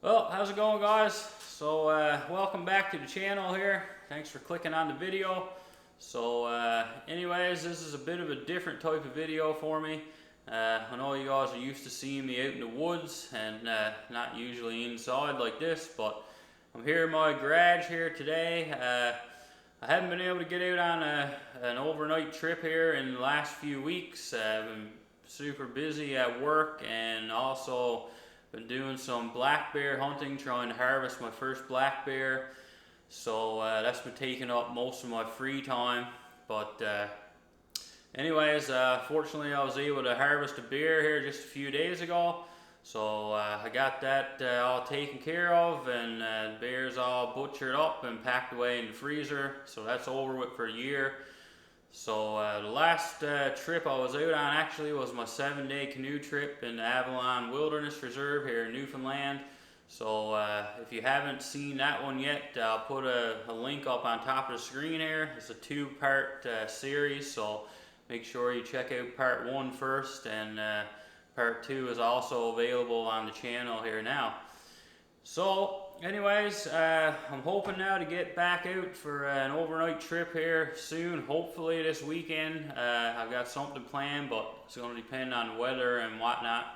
Well, how's it going, guys? So welcome back to the channel here. Thanks for clicking on the video. So anyways, this is a bit of a different type of video for me. I know you guys are used to seeing me out in the woods and not usually inside like this, but I'm here in my garage here today. I haven't been able to get out on an overnight trip here in the last few weeks. I've been super busy at work and also been doing some black bear hunting, trying to harvest my first black bear. So that's been taking up most of my free time. But anyways, fortunately I was able to harvest a bear here just a few days ago. So I got that all taken care of, and the bear's all butchered up and packed away in the freezer. So that's over with for a year. So the last trip I was out on actually was my 7-day canoe trip in the Avalon Wilderness Reserve here in Newfoundland. So if you haven't seen that one yet, I'll put a link up on top of the screen here. It's a 2-part series, so make sure you check out part 1 first, and part 2 is also available on the channel here now. So anyways, I'm hoping now to get back out for an overnight trip here soon, hopefully this weekend. I've got something planned, but it's going to depend on the weather and whatnot.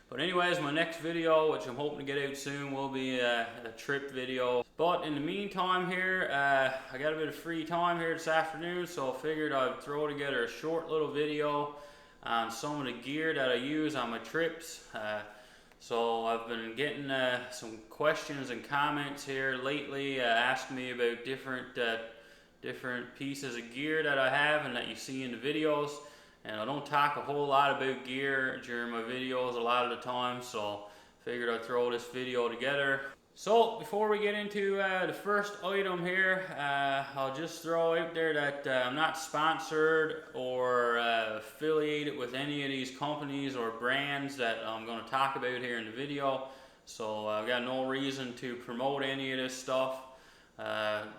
But anyways, my next video, which I'm hoping to get out soon, will be a trip video. But in the meantime here, I got a bit of free time here this afternoon, so I figured I'd throw together a short little video on some of the gear that I use on my trips. So I've been getting some questions and comments here lately asking me about different pieces of gear that I have and that you see in the videos. And I don't talk a whole lot about gear during my videos a lot of the time, so figured I'd throw this video together. So before we get into the first item here, I'll just throw out there that I'm not sponsored or affiliated with any of these companies or brands that I'm going to talk about here in the video. So I've got no reason to promote any of this stuff.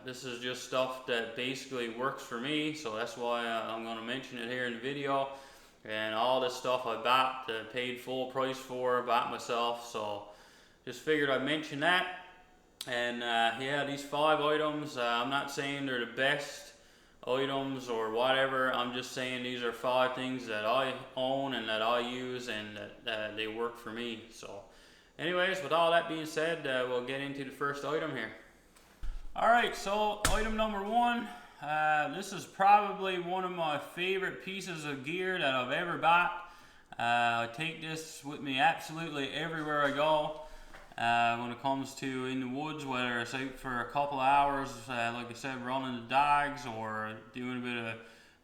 This is just stuff that basically works for me, so that's why I'm going to mention it here in the video. And all this stuff I bought, paid full price for, bought myself, so just figured I'd mention that. And yeah, these 5 items, I'm not saying they're the best items or whatever. I'm just saying these are 5 things that I own and that I use and that they work for me. So anyways, with all that being said, we'll get into the first item here. Alright, so item number 1. This is probably one of my favorite pieces of gear that I've ever bought. I take this with me absolutely everywhere I go. When it comes to in the woods, whether it's out for a couple hours, like I said, running the dogs, or doing a bit of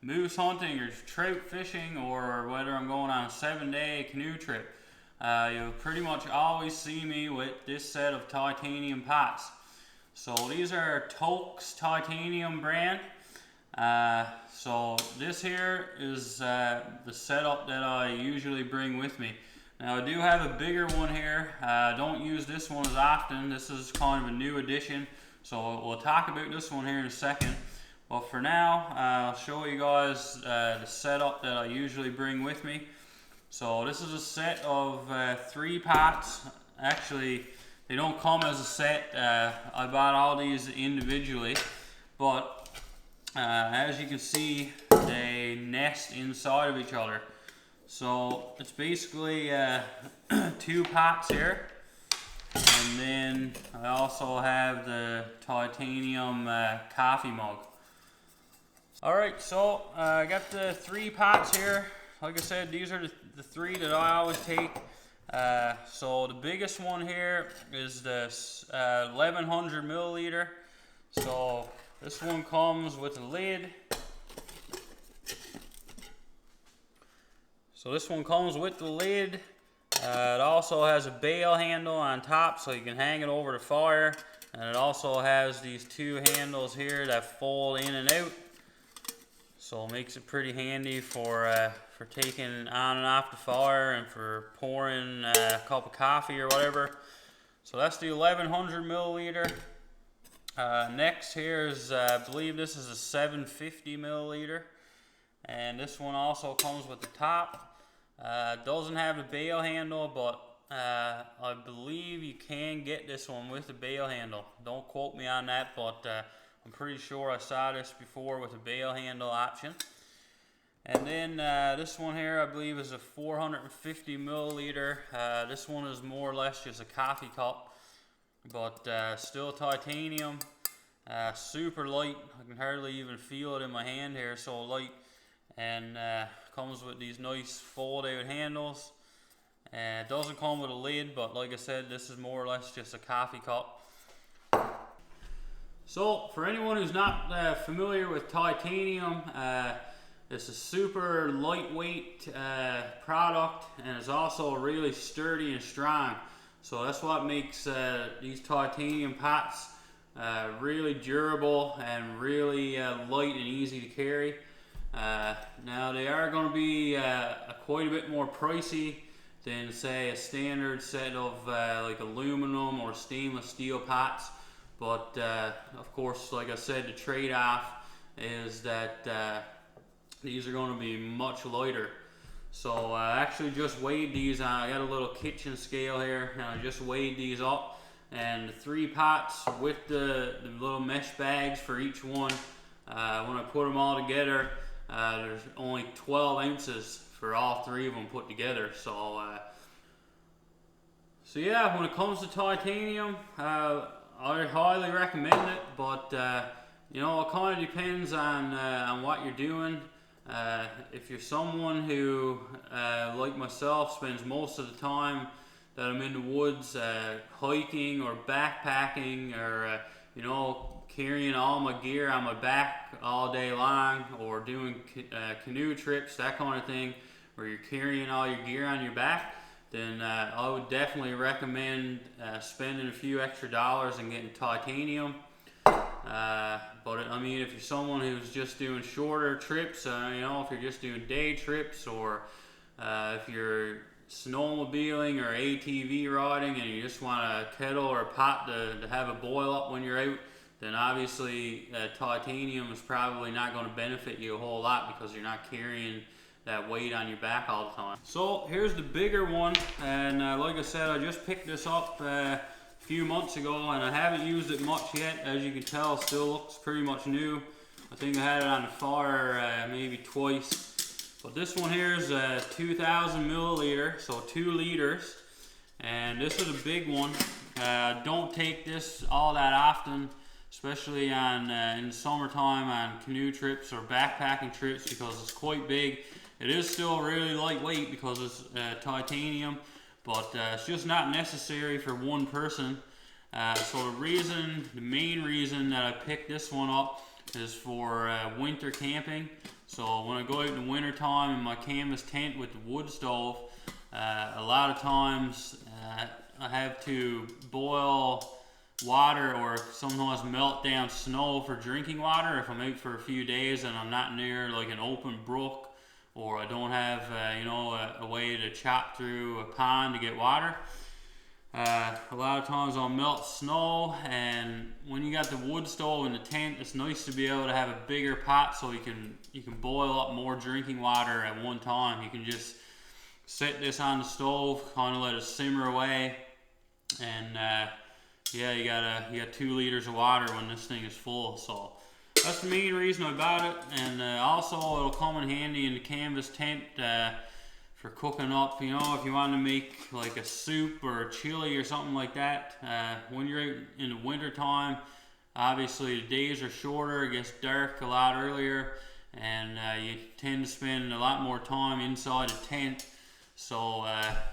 moose hunting or trout fishing, or whether I'm going on a 7-day canoe trip, you'll pretty much always see me with this set of titanium pots. So these are Toaks titanium brand. So this here is the setup that I usually bring with me. Now I do have a bigger one here. I don't use this one as often. This is kind of a new addition, so we'll talk about this one here in a second. But for now, I'll show you guys the setup that I usually bring with me. So this is a set of 3 pots. Actually, they don't come as a set. I bought all these individually, but as you can see, they nest inside of each other. So it's basically 2 pots here, and then I also have the titanium coffee mug. Alright, so I got the 3 pots here. Like I said, these are the 3 that I always take. So the biggest one here is this 1100 milliliter. So this one comes with a lid. So this one comes with the lid. It also has a bail handle on top so you can hang it over the fire. And it also has these 2 handles here that fold in and out. So it makes it pretty handy for taking on and off the fire and for pouring a cup of coffee or whatever. So that's the 1100 milliliter. Next here is, I believe this is a 750 milliliter. And this one also comes with the top. Doesn't have a bail handle, but I believe you can get this one with a bail handle. Don't quote me on that, but I'm pretty sure I saw this before with a bail handle option. And then this one here, I believe, is a 450 milliliter. This one is more or less just a coffee cup, but still titanium. Super light. I can hardly even feel it in my hand here, so light. And comes with these nice fold out handles. It doesn't come with a lid, but like I said, this is more or less just a coffee cup. So for anyone who's not familiar with titanium, it's a super lightweight product, and it's also really sturdy and strong. So that's what makes these titanium pots really durable and really light and easy to carry. Now they are going to be quite a bit more pricey than, say, a standard set of like aluminum or stainless steel pots, but of course, like I said, the trade-off is that these are going to be much lighter. So I actually just weighed these. I got a little kitchen scale here, and I just weighed these up, and the 3 pots with the little mesh bags for each one, when I put them all together, there's only 12 ounces for all 3 of them put together. So yeah, when it comes to titanium, I highly recommend it, but you know, it kind of depends on what you're doing. If you're someone who, like myself, spends most of the time that I'm in the woods hiking or backpacking, or you know, carrying all my gear on my back all day long, or doing canoe trips, that kind of thing, where you're carrying all your gear on your back, then I would definitely recommend spending a few extra dollars and getting titanium. But I mean, if you're someone who's just doing shorter trips, you know, if you're just doing day trips, or if you're snowmobiling or ATV riding and you just want a kettle or a pot to have a boil up when you're out, then obviously titanium is probably not going to benefit you a whole lot, because you're not carrying that weight on your back all the time. So here's the bigger one, and like I said, I just picked this up a few months ago, and I haven't used it much yet. As you can tell, it still looks pretty much new. I think I had it on the fire maybe twice. But this one here is 2,000 milliliter, so 2 liters, and this is a big one. Don't take this all that often, especially on in the summertime on canoe trips or backpacking trips, because it's quite big. It is still really lightweight because it's titanium, but it's just not necessary for one person. So the main reason that I picked this one up is for winter camping. So when I go out in the winter time in my canvas tent with the wood stove, a lot of times I have to boil water, or sometimes melt down snow for drinking water if I'm out for a few days and I'm not near like an open brook, or I don't have you know, a way to chop through a pond to get water. A lot of times I'll melt snow, and when you got the wood stove in the tent, it's nice to be able to have a bigger pot so you can boil up more drinking water at one time. You can just set this on the stove, kind of let it simmer away, and yeah, you got 2 liters of water when this thing is full. So that's the main reason I bought it, and also it'll come in handy in the canvas tent for cooking up. You know, if you want to make like a soup or a chili or something like that, when you're out in the winter time, obviously the days are shorter, it gets dark a lot earlier, and you tend to spend a lot more time inside the tent. So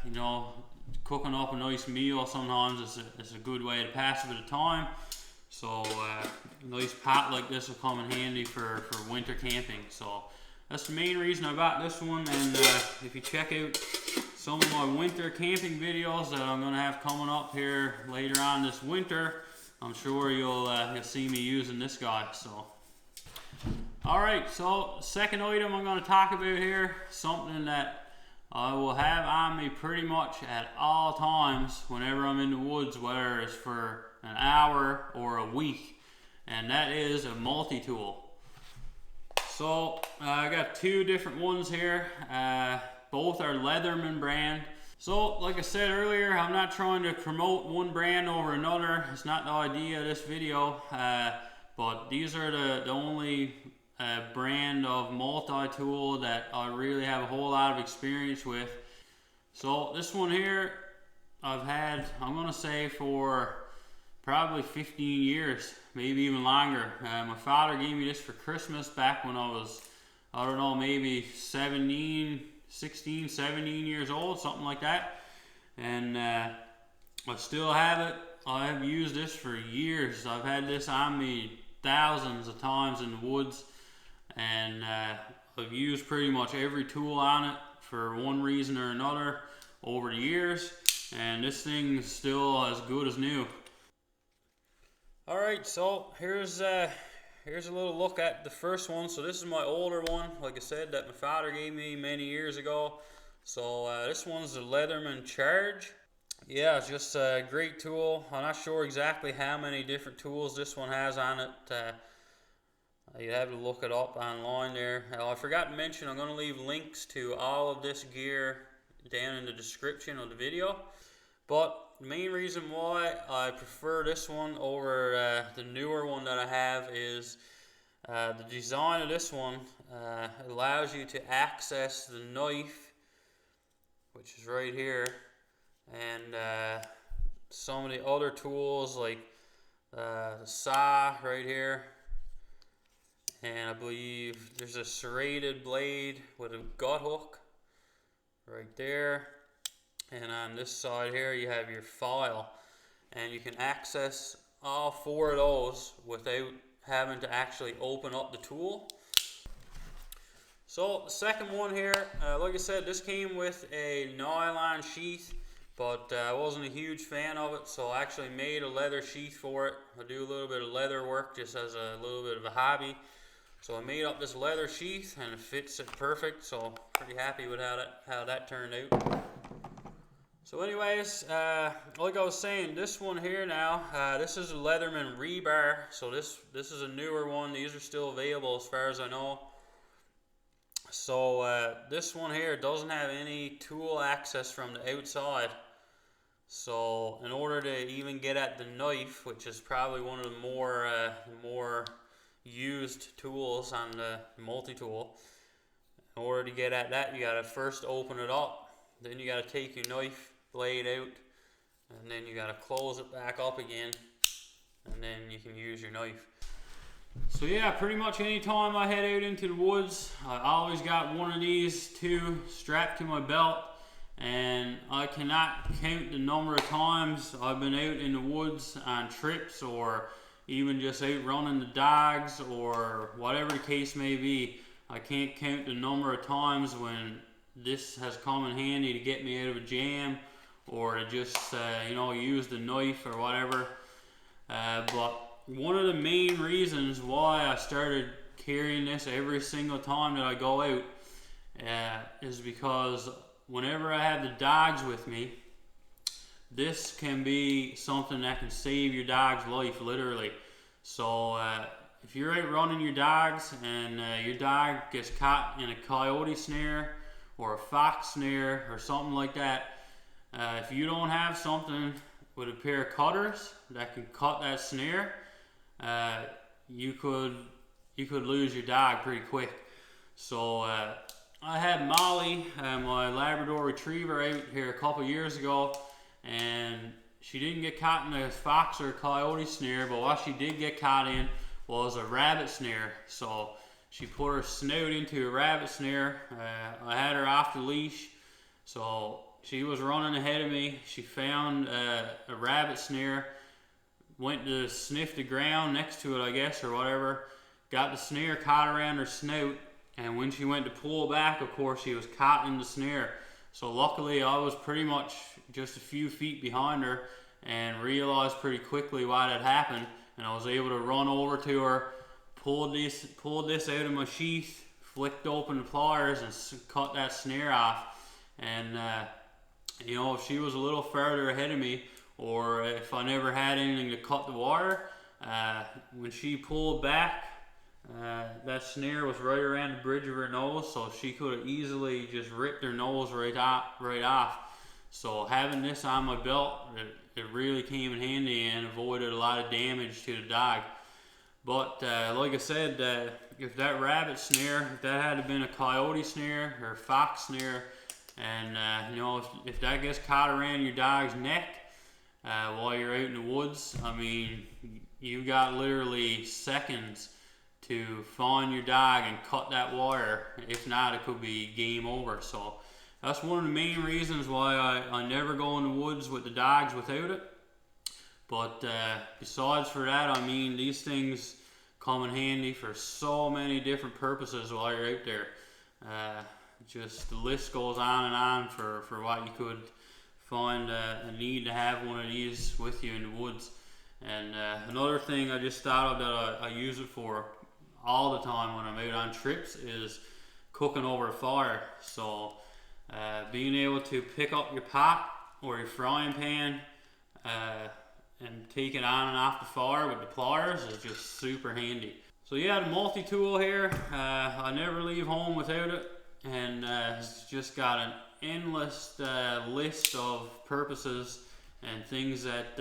you know, cooking up a nice meal sometimes is a good way to pass a bit of time. So a nice pot like this will come in handy for winter camping. So that's the main reason I bought this one. And if you check out some of my winter camping videos that I'm going to have coming up here later on this winter, I'm sure you'll see me using this guy. So alright, so second item I'm going to talk about here, something that I will have on me pretty much at all times whenever I'm in the woods, whether it's for an hour or a week, and that is a multi-tool. So I got 2 different ones here. Both are LEATHERMAN brand. So, like I said earlier, I'm not trying to promote one brand over another. It's not the idea of this video. But these are the only brand of multi-tool that I really have a whole lot of experience with. So this one here, I've had, I'm going to say, for probably 15 years, maybe even longer. My father gave me this for Christmas back when I was, I don't know, maybe 16, 17 years old, something like that. And I still have it. I have used this for years. I've had this on me thousands of times in the woods, and I've used pretty much every tool on it for one reason or another over the years, and this thing is still as good as new. Alright, so here's a little look at the first one. So this is my older one, like I said, that my father gave me many years ago. So this one's the Leatherman Charge. Yeah, it's just a great tool. I'm not sure exactly how many different tools this one has on it. You have to look it up online there. I forgot to mention, I'm going to leave links to all of this gear down in the description of the video. But the main reason why I prefer this one over the newer one that I have is the design of this one allows you to access the knife, which is right here, and some of the other tools like the saw right here, and I believe there's a serrated blade with a gut hook right there. And on this side here you have your file, and you can access all four of those without having to actually open up the tool. So the second one here, like I said, this came with a nylon sheath, but I wasn't a huge fan of it, so I actually made a leather sheath for it. I do a little bit of leather work just as a little bit of a hobby. So I made up this leather sheath and it fits it perfect, so pretty happy with how that turned out. So anyways, like I was saying, this one here now, this is a Leatherman REBAR. So this is a newer one. These are still available as far as I know. So this one here doesn't have any tool access from the outside. So in order to even get at the knife, which is probably one of the more used tools on the multi-tool, in order to get at that, you got to first open it up. Then you got to take your knife blade out, and then you got to close it back up again, and then you can use your knife. So yeah, pretty much anytime I head out into the woods, I always got one of these two strapped to my belt, and I cannot count the number of times I've been out in the woods on trips, or even just out running the dogs, or whatever the case may be. I can't count the number of times when this has come in handy to get me out of a jam, or to just you know, use the knife or whatever. But one of the main reasons why I started carrying this every single time that I go out is because whenever I have the dogs with me, this can be something that can save your dog's life, literally. So if you're out running your dogs and your dog gets caught in a coyote snare or a fox snare or something like that, if you don't have something with a pair of cutters that can cut that snare, you could lose your dog pretty quick. So I had Molly, my Labrador Retriever, out here a couple years ago, and she didn't get caught in a fox or a coyote snare, but what she did get caught in was a rabbit snare. So she put her snout into a rabbit snare. I had her off the leash, so she was running ahead of me. She found a rabbit snare, went to sniff the ground next to it, I guess, or whatever, got the snare caught around her snout, and when she went to pull back, of course, she was caught in the snare. So luckily I was pretty much just a few feet behind her and realized pretty quickly why that happened, and I was able to run over to her, pulled this out of my sheath, flicked open the pliers and cut that snare off. And you know, if she was a little further ahead of me, or if I never had anything to cut the wire, when she pulled back, that snare was right around the bridge of her nose, so she could have easily just ripped her nose right off. So having this on my belt, it really came in handy and avoided a lot of damage to the dog. But like I said, if that rabbit snare, if that had been a coyote snare or fox snare, and you know, if that gets caught around your dog's neck while you're out in the woods, I mean, you've got literally seconds to find your dog and cut that wire. If not, it could be game over. So that's one of the main reasons why I never go in the woods with the dogs without it. But besides for that, I mean, these things come in handy for so many different purposes while you're out there. Just the list goes on and on for what you could find a need to have one of these with you in the woods. And another thing I just thought of that I use it for all the time when I'm out on trips is cooking over a fire. So being able to pick up your pot or your frying pan and take it on and off the fire with the pliers is just super handy. So yeah, the multi-tool here, I never leave home without it, and it's just got an endless list of purposes and things that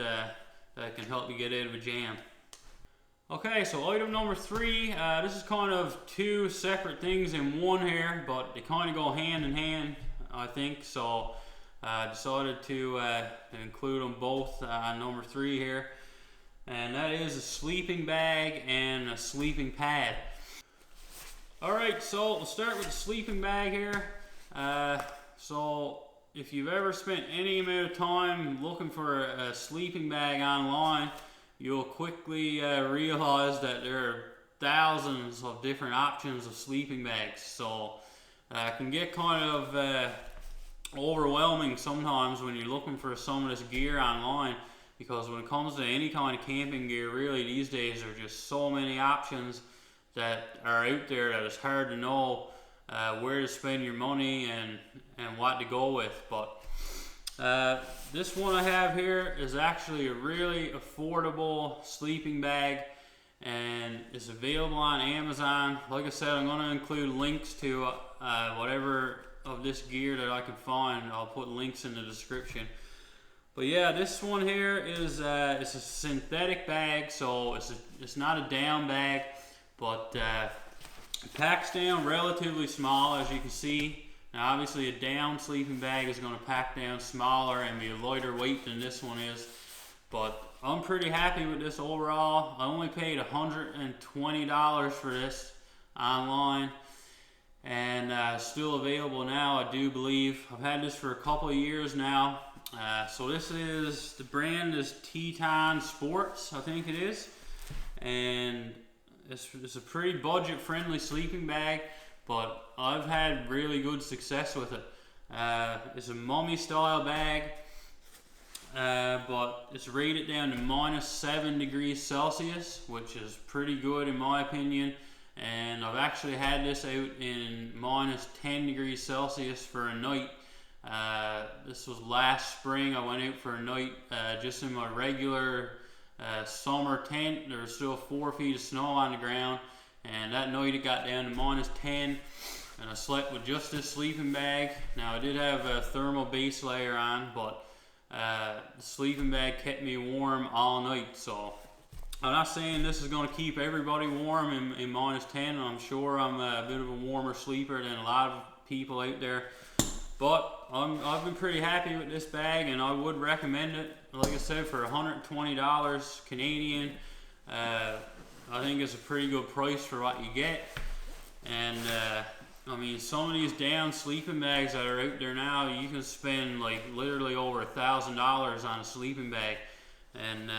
can help you get out of a jam. Okay, so item number 3, this is kind of 2 separate things in one here, but they kind of go hand in hand, I think. So I decided to include them both on number 3 here, and that is a sleeping bag and a sleeping pad. Alright, so we'll start with the sleeping bag here. So if you've ever spent any amount of time looking for a sleeping bag online, you'll quickly realize that there are thousands of different options of sleeping bags. So it can get kind of overwhelming sometimes when you're looking for some of this gear online, because when it comes to any kind of camping gear, really these days there are just so many options that are out there that it's hard to know where to spend your money and what to go with. But this one I have here is actually a really affordable sleeping bag, and it's available on Amazon. Like I said, I'm going to include links to whatever of this gear that I can find. I'll put links in the description. But yeah, this one here is it's a synthetic bag, so it's not a down bag, but it packs down relatively small, as you can see. Now obviously a down sleeping bag is going to pack down smaller and be a lighter weight than this one is, but I'm pretty happy with this overall. I only paid $120 for this online, and still available now, I do believe. I've had this for a couple of years now. So this is, the brand is TETON Sports, I think it is, and it's a pretty budget friendly sleeping bag, but I've had really good success with it. It's a mummy style bag, but it's rated down to -7 degrees Celsius, which is pretty good in my opinion. And I've actually had this out in -10 degrees Celsius for a night. This was last spring. I went out for a night just in my regular summer tent. There was still 4 feet of snow on the ground, and that night it got down to -10, and I slept with just this sleeping bag. Now I did have a thermal base layer on, but the sleeping bag kept me warm all night. So I'm not saying this is going to keep everybody warm in -10. I'm sure I'm a bit of a warmer sleeper than a lot of people out there, but I've been pretty happy with this bag, and I would recommend it. Like I said, for $120 Canadian, I think it's a pretty good price for what you get. And I mean, some of these down sleeping bags that are out there now, you can spend like literally over $1,000 on a sleeping bag. And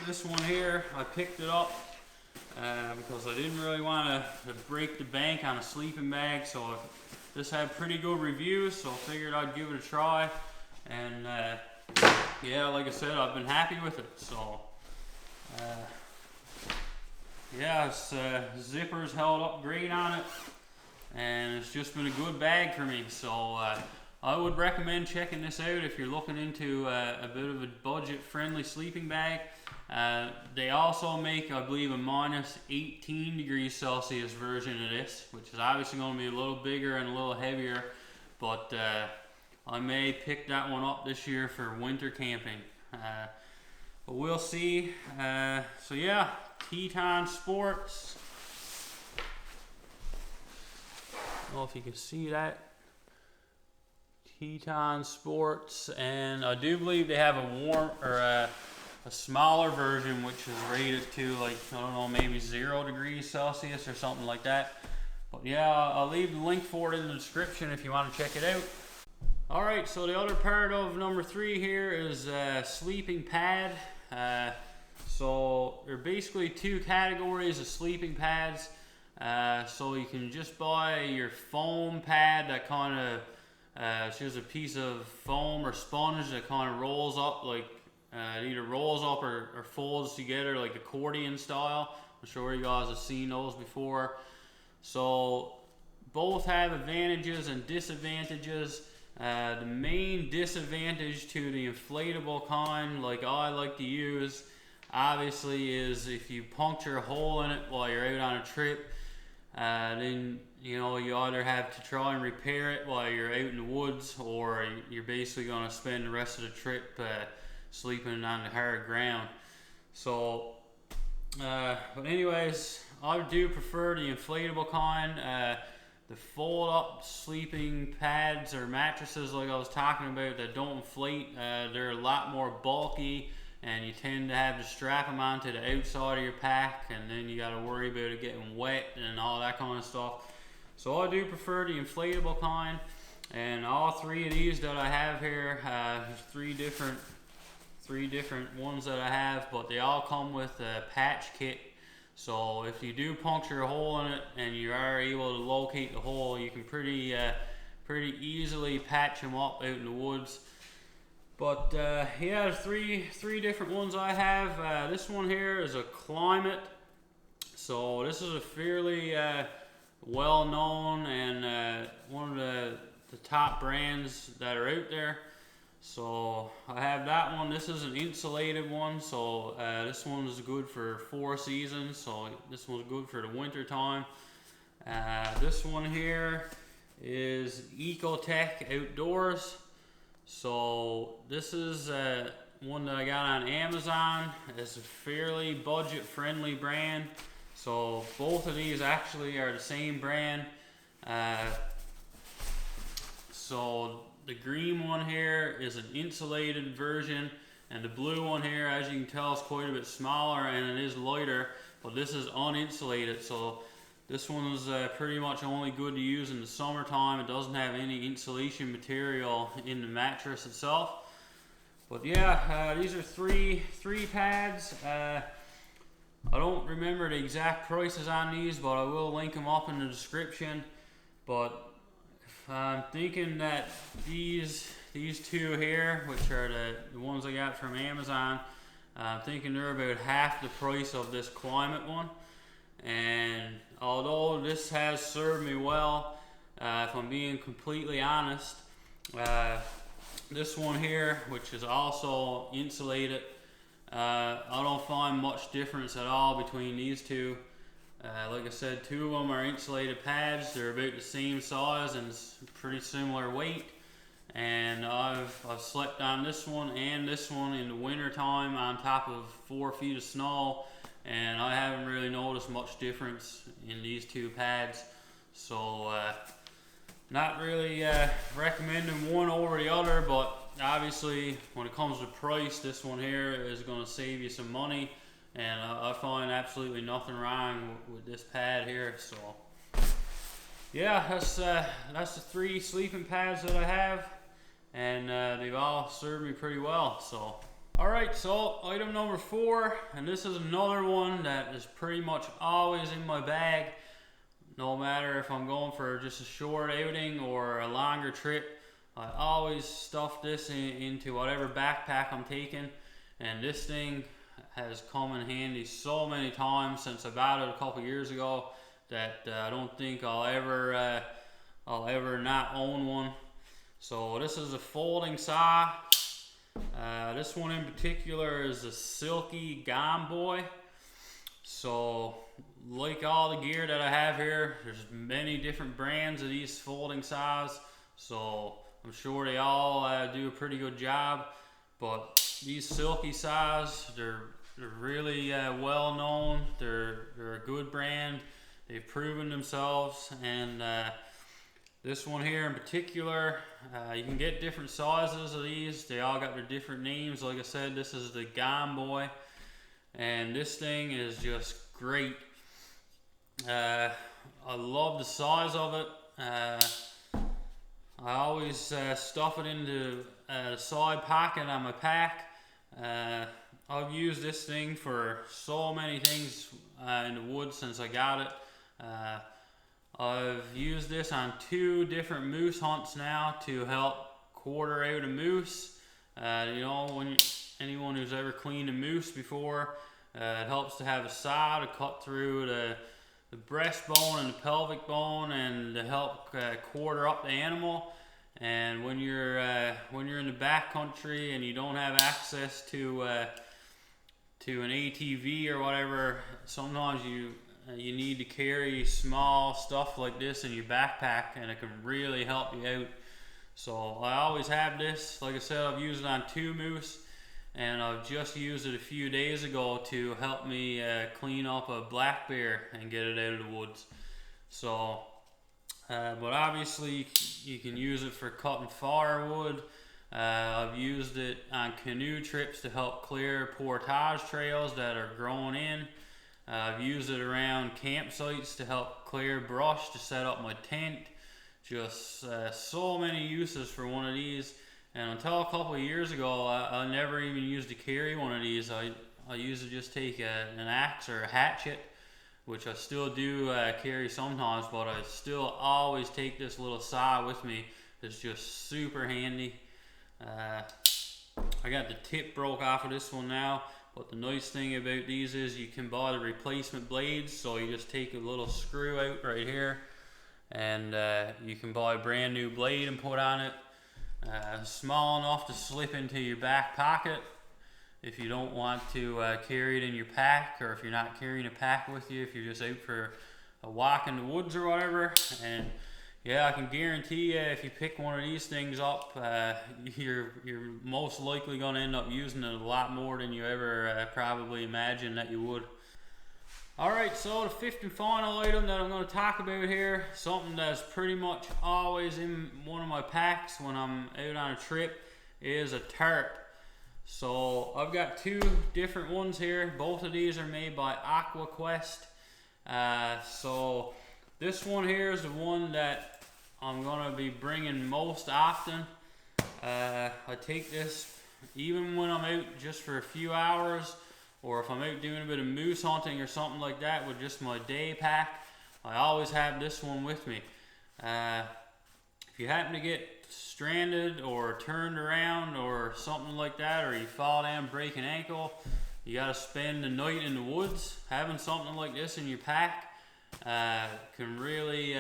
this one here, I picked it up because I didn't really want to break the bank on a sleeping bag. So this had pretty good reviews, so I figured I'd give it a try. And yeah, like I said, I've been happy with it. So yeah, it's zipper's held up great on it, and it's just been a good bag for me. So I would recommend checking this out if you're looking into a bit of a budget friendly sleeping bag. They also make, I believe, a -18 degrees Celsius version of this, which is obviously going to be a little bigger and a little heavier, but I may pick that one up this year for winter camping. But we'll see. So yeah, TETON Sports. I don't know if you can see that. TETON Sports, and I do believe they have a smaller version which is rated to, like, I don't know, maybe 0 degrees Celsius or something like that. But yeah, I'll leave the link for it in the description if you want to check it out. Alright, so the other part of number 3 here is sleeping pad. So there are basically 2 categories of sleeping pads. So you can just buy your foam pad that kind of, it's just a piece of foam or sponge that kind of rolls up, like it either rolls up or folds together like accordion style. I'm sure you guys have seen those before. So both have advantages and disadvantages. The main disadvantage to the inflatable kind, like I like to use, obviously, is if you puncture a hole in it while you're out on a trip, then you know you either have to try and repair it while you're out in the woods, or you're basically going to spend the rest of the trip sleeping on the hard ground. So, but anyways, I do prefer the inflatable kind. The fold-up sleeping pads or mattresses, like I was talking about, that don't inflate, they're a lot more bulky, and you tend to have to strap them onto the outside of your pack, and then you got to worry about it getting wet and all that kind of stuff. So I do prefer the inflatable kind, and all 3 of these that I have here, there's three different ones that I have, but they all come with a patch kit. So if you do puncture a hole in it and you are able to locate the hole, you can pretty easily patch them up out in the woods. But yeah, three different ones I have. This one here is a KLYMIT. So this is a fairly well-known and one of the top brands that are out there. So I have that one. This is an insulated one, so this one is good for 4 seasons. So this one's good for the winter time. This one here is ECOTEK Outdoors. So this is one that I got on Amazon. It's a fairly budget-friendly brand. So both of these actually are the same brand. So the green one here is an insulated version, and the blue one here, as you can tell, is quite a bit smaller and it is lighter, but this is uninsulated. So this one is pretty much only good to use in the summertime. It doesn't have any insulation material in the mattress itself. But yeah, these are three pads. I don't remember the exact prices on these, but I will link them up in the description. But I'm thinking that these 2 here, which are the ones I got from Amazon, I'm thinking they're about half the price of this KLYMIT one. And although this has served me well, if I'm being completely honest, this one here, which is also insulated, I don't find much difference at all between these 2. Like I said, 2 of them are insulated pads. They're about the same size and pretty similar weight. And I've slept on this one and this one in the winter time on top of 4 feet of snow, and I haven't really noticed much difference in these 2 pads. So not really recommending one over the other, but obviously when it comes to price, this one here is going to save you some money. And I find absolutely nothing wrong with this pad here. So yeah, that's the 3 sleeping pads that I have, and they've all served me pretty well. So alright, so item number 4, and this is another one that is pretty much always in my bag, no matter if I'm going for just a short outing or a longer trip. I always stuff this into whatever backpack I'm taking, and this thing has come in handy so many times since I bought it a couple years ago that I don't think I'll ever not own one. So this is a folding saw. This one in particular is a SILKY GOMBOY. So like all the gear that I have here, there's many different brands of these folding saws. So I'm sure they all do a pretty good job, but these Silky size, they're really well known. They're a good brand. They've proven themselves, and this one here in particular, you can get different sizes of these. They all got their different names. Like I said, this is the GOMBOY, and this thing is just great. I love the size of it. I always stuff it into the side pocket on my pack. I've used this thing for so many things in the woods since I got it. I've used this on 2 different moose hunts now to help quarter out a moose. You know, anyone who's ever cleaned a moose before, it helps to have a saw to cut through the breastbone and the pelvic bone, and to help quarter up the animal. And when you're in the backcountry and you don't have access to an ATV or whatever, sometimes you need to carry small stuff like this in your backpack, and it can really help you out. So I always have this. Like I said, I've used it on 2 moose, and I've just used it a few days ago to help me clean up a black bear and get it out of the woods. So, but obviously you can use it for cutting firewood. I've used it on canoe trips to help clear portage trails that are growing in. I've used it around campsites to help clear brush to set up my tent. Just so many uses for one of these. And until a couple of years ago, I never even used to carry one of these. I used to just take an axe or a hatchet, which I still do carry sometimes, but I still always take this little saw with me. It's just super handy. I got the tip broke off of this one now, but the nice thing about these is you can buy the replacement blades. So you just take a little screw out right here, and you can buy a brand new blade and put on it. Small enough to slip into your back pocket if you don't want to carry it in your pack, or if you're not carrying a pack with you, if you're just out for a walk in the woods or whatever. And yeah, I can guarantee you, if you pick one of these things up, you're most likely going to end up using it a lot more than you ever probably imagined that you would. Alright, so the 5th and final item that I'm going to talk about here, something that's pretty much always in one of my packs when I'm out on a trip, is a tarp. So I've got 2 different ones here. Both of these are made by Aqua. So this one here is the one that I'm going to be bringing most often. I take this even when I'm out just for a few hours, or if I'm out doing a bit of moose hunting or something like that with just my day pack. I always have this one with me. If you happen to get stranded or turned around or something like that, or you fall down, break an ankle, you got to spend the night in the woods, having something like this in your pack can really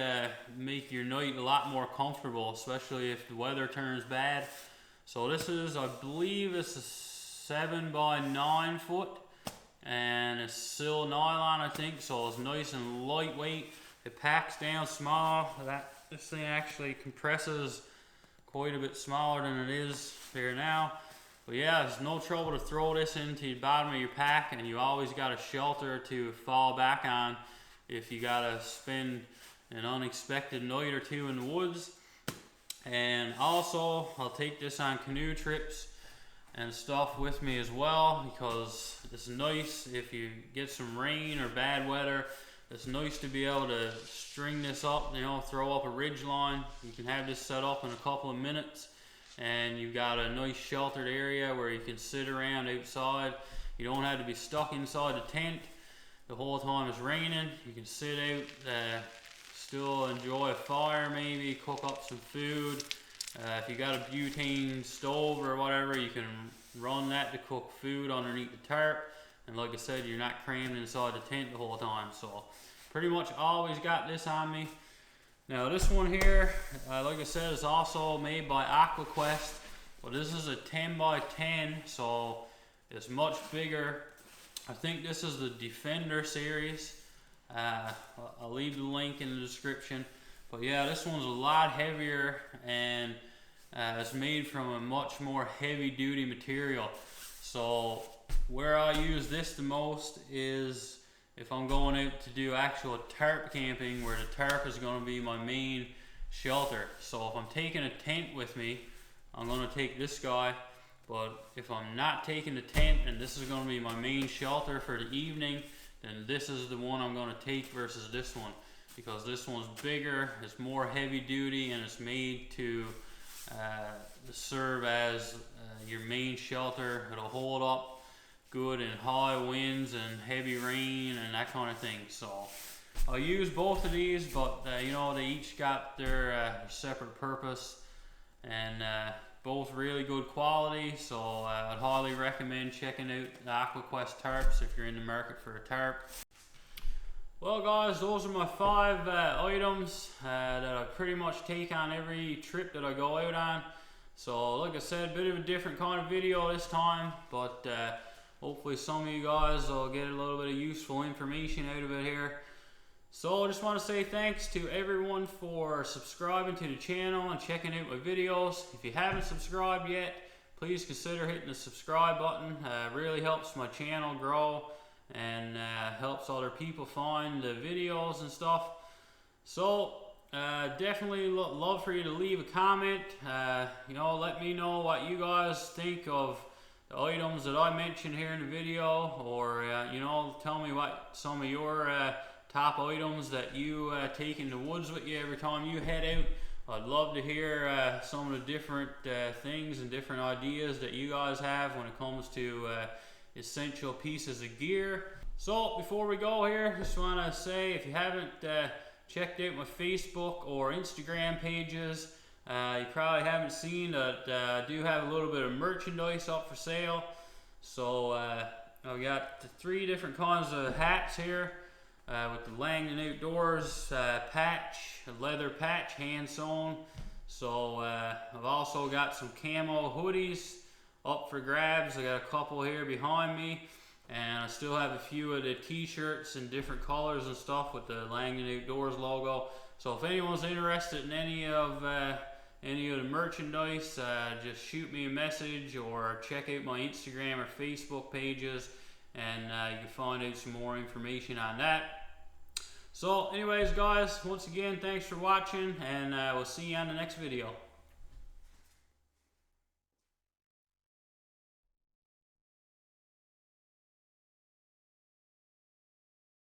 make your night a lot more comfortable, especially if the weather turns bad. So this is, I believe it's a 7 by 9 foot, and it's still nylon, I think, so it's nice and lightweight. It packs down small. This thing actually compresses quite a bit smaller than it is there now. But yeah, there's no trouble to throw this into the bottom of your pack, and you always got a shelter to fall back on if you gotta spend an unexpected night or 2 in the woods. And also, I'll take this on canoe trips and stuff with me as well, because it's nice if you get some rain or bad weather. It's nice to be able to string this up, you know, throw up a ridge line. You can have this set up in a couple of minutes, and you've got a nice sheltered area where you can sit around outside. You don't have to be stuck inside the tent the whole time it's raining. You can sit out, still enjoy a fire, maybe cook up some food. If you got a butane stove or whatever, you can run that to cook food underneath the tarp. And like I said, you're not crammed inside the tent the whole time. So pretty much always got this on me. Now this one here, like I said, is also made by Aqua, but this is a 10 by 10, so it's much bigger. I think this is the Defender series. I'll leave the link in the description. But yeah, this one's a lot heavier, and it's made from a much more heavy duty material. So where I use this the most is if I'm going out to do actual tarp camping, where the tarp is going to be my main shelter. So if I'm taking a tent with me, I'm going to take this guy. But if I'm not taking the tent and this is going to be my main shelter for the evening, then this is the one I'm going to take versus this one, because this one's bigger, it's more heavy duty, and it's made to serve as your main shelter. It'll hold up good in high winds and heavy rain and that kind of thing. So I'll use both of these, but you know, they each got their separate purpose, and both really good quality. So I'd highly recommend checking out the Aqua tarps if you're in the market for a tarp. Well guys, those are my 5 items that I pretty much take on every trip that I go out on. So like I said, a bit of a different kind of video this time, but hopefully some of you guys will get a little bit of useful information out of it here. So I just want to say thanks to everyone for subscribing to the channel and checking out my videos. If you haven't subscribed yet, please consider hitting the subscribe button. It really helps my channel grow and helps other people find the videos and stuff. So definitely love for you to leave a comment. You know, let me know what you guys think of the items that I mentioned here in the video, or you know, tell me what some of your top items that you take in the woods with you every time you head out. I'd love to hear some of the different things and different ideas that you guys have when it comes to essential pieces of gear. So before we go here, just want to say, if you haven't checked out my Facebook or Instagram pages, you probably haven't seen that I do have a little bit of merchandise up for sale. So I've got 3 different kinds of hats here. With the Langdon Outdoors patch, a leather patch, hand sewn. So I've also got some camo hoodies up for grabs. I got a couple here behind me, and I still have a few of the t-shirts in different colors and stuff with the Langdon Outdoors logo. So if anyone's interested in any of the merchandise, just shoot me a message or check out my Instagram or Facebook pages, and you can find out some more information on that. So anyways guys, once again, thanks for watching, and we'll see you on the next video.